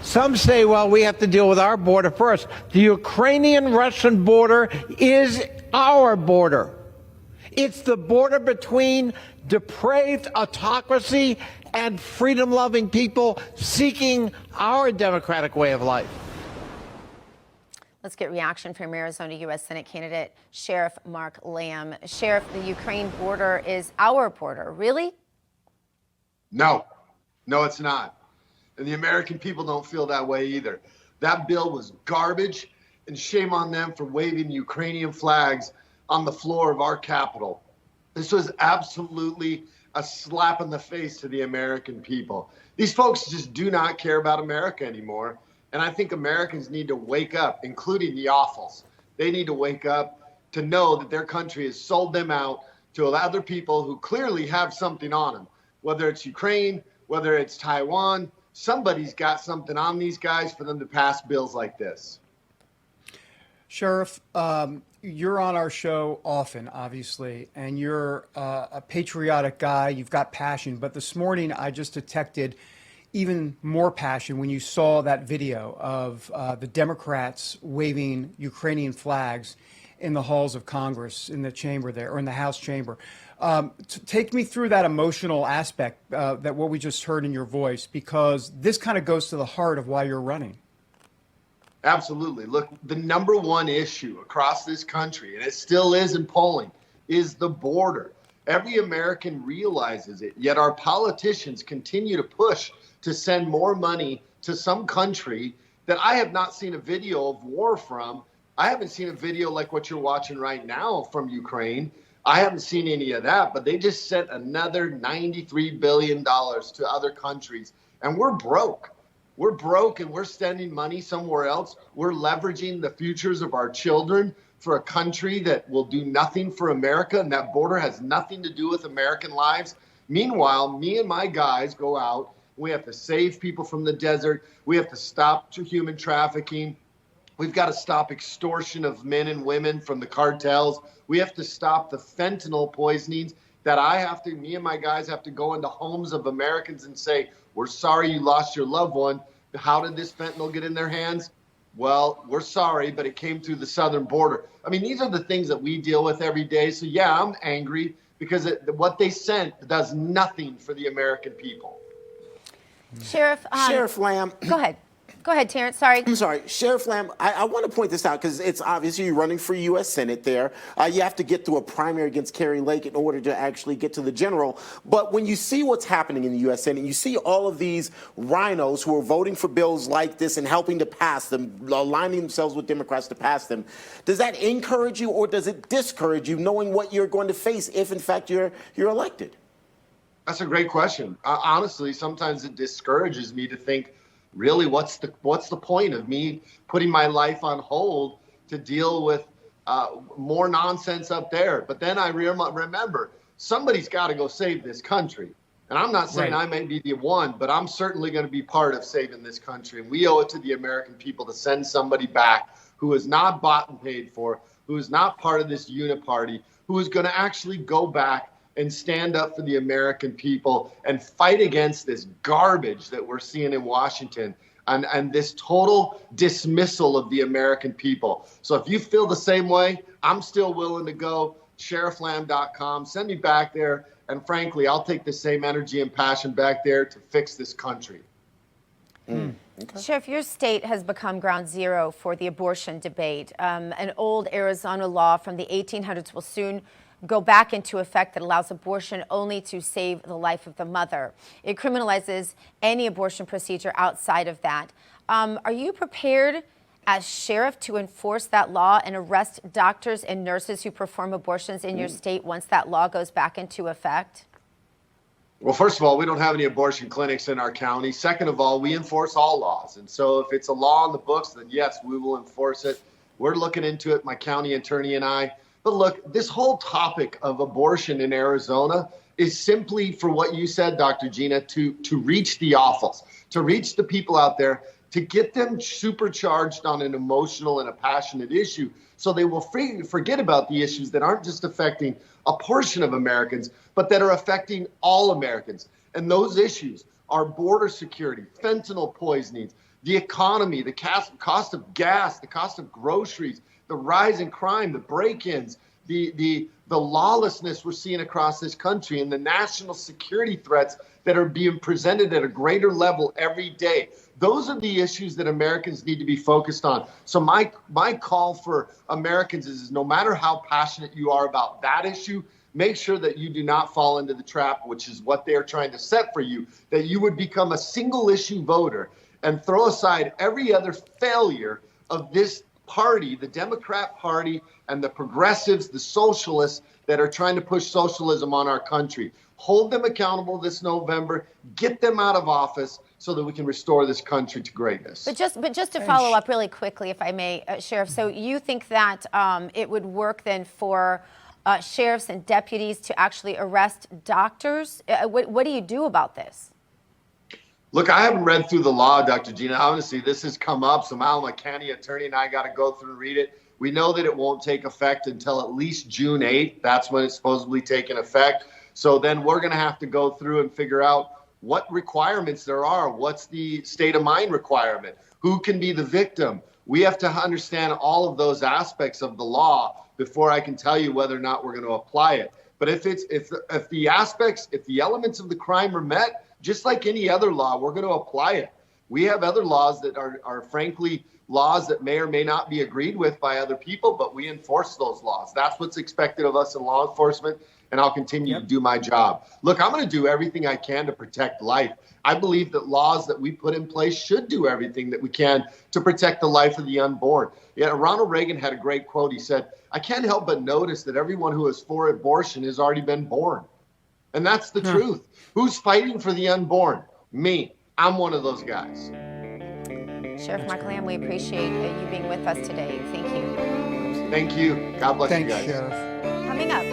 Some say, well, we have to deal with our border first. The Ukrainian-Russian border is our border. It's the border between depraved autocracy and freedom-loving people seeking our democratic way of life. Let's get reaction from Arizona U.S. Senate candidate Sheriff Mark Lamb. Sheriff, the Ukraine border is our border. Really? No, it's not. And the American people don't feel that way either. That bill was garbage, and shame on them for waving Ukrainian flags on the floor of our Capitol. This was absolutely a slap in the face to the American people. These folks just do not care about America anymore. And I think Americans need to wake up, including the awfuls. They need to wake up to know that their country has sold them out to other people who clearly have something on them. Whether it's Ukraine, whether it's Taiwan, somebody's got something on these guys for them to pass bills like this. Sheriff, you're on our show often, obviously, and you're a patriotic guy. You've got passion. But this morning, I just detected even more passion when you saw that video of the Democrats waving Ukrainian flags in the halls of Congress, in the chamber there, or in the House chamber. Take me through that emotional aspect, that what we just heard in your voice, because this kind of goes to the heart of why you're running. Absolutely. Look, the number one issue across this country, and it still is in polling, is the border. Every American realizes it, yet our politicians continue to push to send more money to some country that I have not seen a video of war from. I haven't seen a video like what you're watching right now from Ukraine. I haven't seen any of that, but they just sent another $93 billion to other countries, and we're broke. We're broke, and we're sending money somewhere else. We're leveraging the futures of our children for a country that will do nothing for America, and that border has nothing to do with American lives. Meanwhile, me and my guys go out. We have to save people from the desert. We have to stop human trafficking. We've got to stop extortion of men and women from the cartels. We have to stop the fentanyl poisonings that me and my guys have to go into homes of Americans and say, we're sorry you lost your loved one. How did this fentanyl get in their hands? Well, we're sorry, but it came through the southern border. I mean, these are the things that we deal with every day. So, yeah, I'm angry because what they sent does nothing for the American people. Sheriff Lamb. Go ahead. Go ahead, Terrence. Sorry. I'm sorry. Sheriff Lamb, I want to point this out because it's obvious you're running for U.S. Senate there. You have to get through a primary against Carrie Lake in order to actually get to the general. But when you see what's happening in the U.S. Senate, you see all of these rhinos who are voting for bills like this and helping to pass them, aligning themselves with Democrats to pass them. Does that encourage you or does it discourage you knowing what you're going to face if, in fact, you're elected? That's a great question. Honestly, sometimes it discourages me to think, really, what's the point of me putting my life on hold to deal with more nonsense up there? But then I remember somebody's got to go save this country. And I'm not saying I may be the one, but I'm certainly going to be part of saving this country. And we owe it to the American people to send somebody back who is not bought and paid for, who is not part of this uniparty, who is going to actually go back and stand up for the American people and fight against this garbage that we're seeing in Washington and this total dismissal of the American people. So if you feel the same way, I'm still willing to go. SheriffLamb.com. Send me back there. And frankly, I'll take the same energy and passion back there to fix this country. Okay. Sheriff, your state has become ground zero for the abortion debate. An old Arizona law from the 1800s will soon go back into effect that allows abortion only to save the life of the mother. It criminalizes any abortion procedure outside of that. Are you prepared as sheriff to enforce that law and arrest doctors and nurses who perform abortions in your state once that law goes back into effect? Well, first of all, we don't have any abortion clinics in our county. Second of all, we enforce all laws. And so if it's a law on the books, then yes, we will enforce it. We're looking into it, my county attorney and I. But look, this whole topic of abortion in Arizona is simply for what you said, Dr. Gina, to reach the awfuls, to reach the people out there, to get them supercharged on an emotional and a passionate issue so they will forget about the issues that aren't just affecting a portion of Americans, but that are affecting all Americans. And those issues, our border security, fentanyl poisonings, the economy, the cost of gas, the cost of groceries, the rise in crime, the break-ins, the lawlessness we're seeing across this country, and the national security threats that are being presented at a greater level every day. Those are the issues that Americans need to be focused on. So my call for Americans is no matter how passionate you are about that issue, make sure that you do not fall into the trap, which is what they're trying to set for you, that you would become a single issue voter and throw aside every other failure of this party, the Democrat Party, and the progressives, the socialists that are trying to push socialism on our country. Hold them accountable this November, get them out of office so that we can restore this country to greatness. But just to follow up really quickly, if I may, Sheriff, so you think that it would work then for sheriffs and deputies to actually arrest doctors? What do you do about this? Look, I haven't read through the law, Dr. Gina. Honestly, this has come up. Somehow my county attorney and I got to go through and read it. We know that it won't take effect until at least June 8th. That's when it's supposedly taking effect. So then we're going to have to go through and figure out what requirements there are. What's the state of mind requirement? Who can be the victim? We have to understand all of those aspects of the law before I can tell you whether or not we're going to apply it. But if the elements of the crime are met, just like any other law, we're going to apply it. We have other laws that are frankly laws that may or may not be agreed with by other people, but we enforce those laws. That's what's expected of us in law enforcement, and I'll continue to do my job. Look, I'm going to do everything I can to protect life. I believe that laws that we put in place should do everything that we can to protect the life of the unborn. Yeah, Ronald Reagan had a great quote. He said, "I can't help but notice that everyone who is for abortion has already been born." And that's the truth. Who's fighting for the unborn? Me. I'm one of those guys. Sheriff Mark Lamb, we appreciate you being with us today. Thank you. Thank you. God bless you guys. Thanks, Sheriff. Coming up,